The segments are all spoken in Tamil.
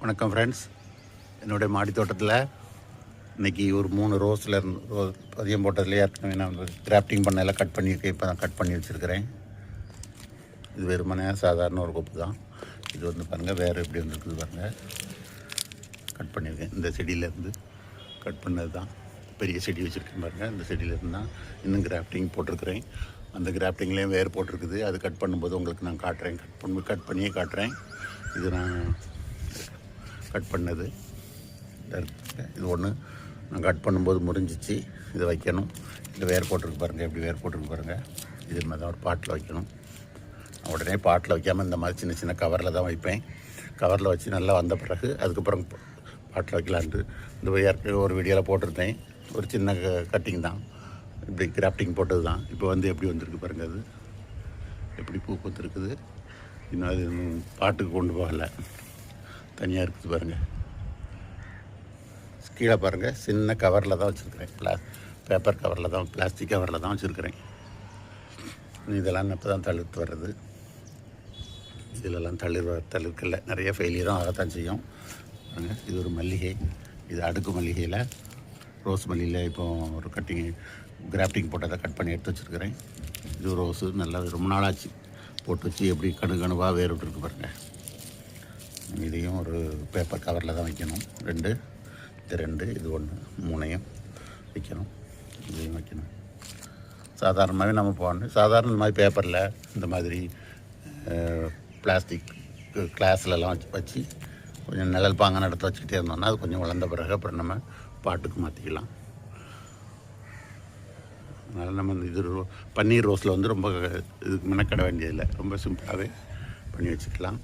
வணக்கம் ஃப்ரெண்ட்ஸ். என்னுடைய மாடி தோட்டத்தில் இன்றைக்கி ஒரு 3 ரோஸில் பதியம் போட்டதுலேயே ஏற்கனவே நான் கிராஃப்டிங் பண்ணையில் கட் பண்ணியிருக்கேன். இப்போ தான் கட் பண்ணி வச்சுருக்கிறேன். இது வெறுமனே சாதாரண ஒரு கொப்பு தான். இது வந்து பாருங்கள் வேறு எப்படி வந்துருக்குது பாருங்கள். கட் பண்ணியிருக்கேன். இந்த செடியிலேருந்து கட் பண்ணது தான். பெரிய செடி வச்சுருக்கேன் பாருங்கள். இந்த செடியிலேருந்து தான் இன்னும் கிராஃப்டிங் போட்டிருக்கிறேன். அந்த கிராஃப்டிங்லேயும் வேறு போட்டிருக்குது. அது கட் பண்ணும்போது உங்களுக்கு நான் காட்டுறேன். கட் பண்ணியே காட்டுறேன். இது நான் கட் பண்ணது இது ஒன்று நான் கட் பண்ணும்போது முறிஞ்சிச்சு. இதை வைக்கணும். இது வேர் போட்டிருக்கு பாருங்கள். எப்படி வேர் போட்டிருக்கு பாருங்கள். இது மாதிரி தான் ஒரு பாட்டில் வைக்கணும். உடனே பாட்டில் வைக்காமல் இந்த மாதிரி சின்ன சின்ன கவரில் தான் வைப்பேன். கவரில் வச்சு நல்லா வந்த பிறகு அதுக்கப்புறம் பாட்டில் வைக்கலான்ட்டு இந்த ஏற்கனவே ஒரு வீடியோவில் போட்டிருந்தேன். ஒரு சின்ன கட்டிங் தான், இப்படி கிராஃப்டிங் போட்டது தான். இப்போ வந்து எப்படி வந்திருக்கு பாருங்கள். அது எப்படி பூ பூத்துருக்குது. இன்னும் அது பாட்டுக்கு கொண்டு போகலை, தனியாக இருக்குது பாருங்கள். கீழே பாருங்கள், சின்ன கவரில் தான் வச்சுருக்கிறேன். பேப்பர் கவரில் தான், பிளாஸ்டிக் கவரில் தான் வச்சுருக்கிறேன். இதெல்லாம் இப்போ தான் தளிர்த்து வர்றது. இதிலெல்லாம் தளிர்க்கல, நிறைய ஃபெயிலியரும் ஆகத்தான் செய்யும் பாருங்கள். இது ஒரு மல்லிகை. இது அடுக்கு மல்லிகையில், ரோஸ் மல்லியில் இப்போ ஒரு கிராஃப்டிங் போட்டதை கட் பண்ணி எடுத்து வச்சுருக்கிறேன். இது ரோஸு நல்லா ரொம்ப நாளாச்சு போட்டு வச்சு எப்படி கணுவாக வேறு விட்டுருக்கு பாருங்கள். இதையும் ஒரு பேப்பர் கவரில் தான் வைக்கணும். இது 1 3 வைக்கணும். இதையும் வைக்கணும். சாதாரணமாகவே நம்ம போகணும். சாதாரண இந்த மாதிரி பேப்பரில் இந்த மாதிரி பிளாஸ்டிக் கிளாஸ்லலாம் வச்சு கொஞ்சம் நிழல் பாங்கான இடத்துல வச்சுக்கிட்டே இருந்தோம்னா அது கொஞ்சம் வளர்ந்த பிறகு அப்புறம் நம்ம பாட்டுக்கு மாற்றிக்கலாம். அதனால் நம்ம இது பன்னீர் ரோஸில் வந்து ரொம்ப இதுக்கு மெனக்கட வேண்டியதில்லை. ரொம்ப சிம்பிளாகவே பண்ணி வச்சுக்கலாம்.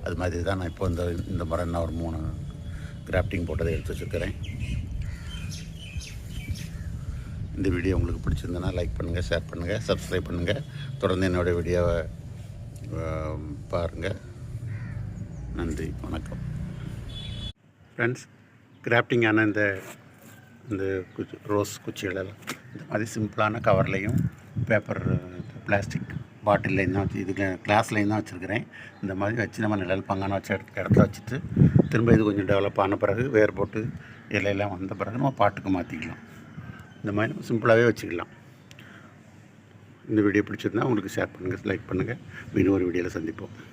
அது மாதிரி தான் நான் இப்போ இந்த முறை நான் ஒரு 3 கிராஃப்டிங் போட்டதை எடுத்து வச்சுருக்கிறேன். இந்த வீடியோ உங்களுக்கு பிடிச்சிருந்ததுன்னா லைக் பண்ணுங்கள், ஷேர் பண்ணுங்கள், சப்ஸ்கிரைப் பண்ணுங்கள். தொடர்ந்து என்னோடய வீடியோவை பாருங்கள். நன்றி, வணக்கம் ஃப்ரெண்ட்ஸ். கிராஃப்டிங்கான இந்த ரோஸ் குச்சிகளெல்லாம் இந்த மாதிரி சிம்பிளான கவர்லேயும் பேப்பர் பிளாஸ்டிக் பாட்டில்லையும் தான் வச்சு, இதுக்கு கிளாஸ்லையும் தான் வச்சுருக்கிறேன். இந்த மாதிரி வச்சு நம்ம நிழல் பாங்கான வச்ச இடத்துல வச்சுட்டு திரும்ப இது கொஞ்சம் டெவலப் ஆன பிறகு வேர் போட்டு இலையெல்லாம் வந்த பிறகு நம்ம பாட்டுக்கு மாற்றிக்கலாம். இந்த மாதிரி நம்ம சிம்பிளாகவே வச்சுக்கலாம். இந்த வீடியோ பிடிச்சிருந்தால் உங்களுக்கு ஷேர் பண்ணுங்கள், லைக் பண்ணுங்கள். இன்னொரு வீடியோவில் சந்திப்போம்.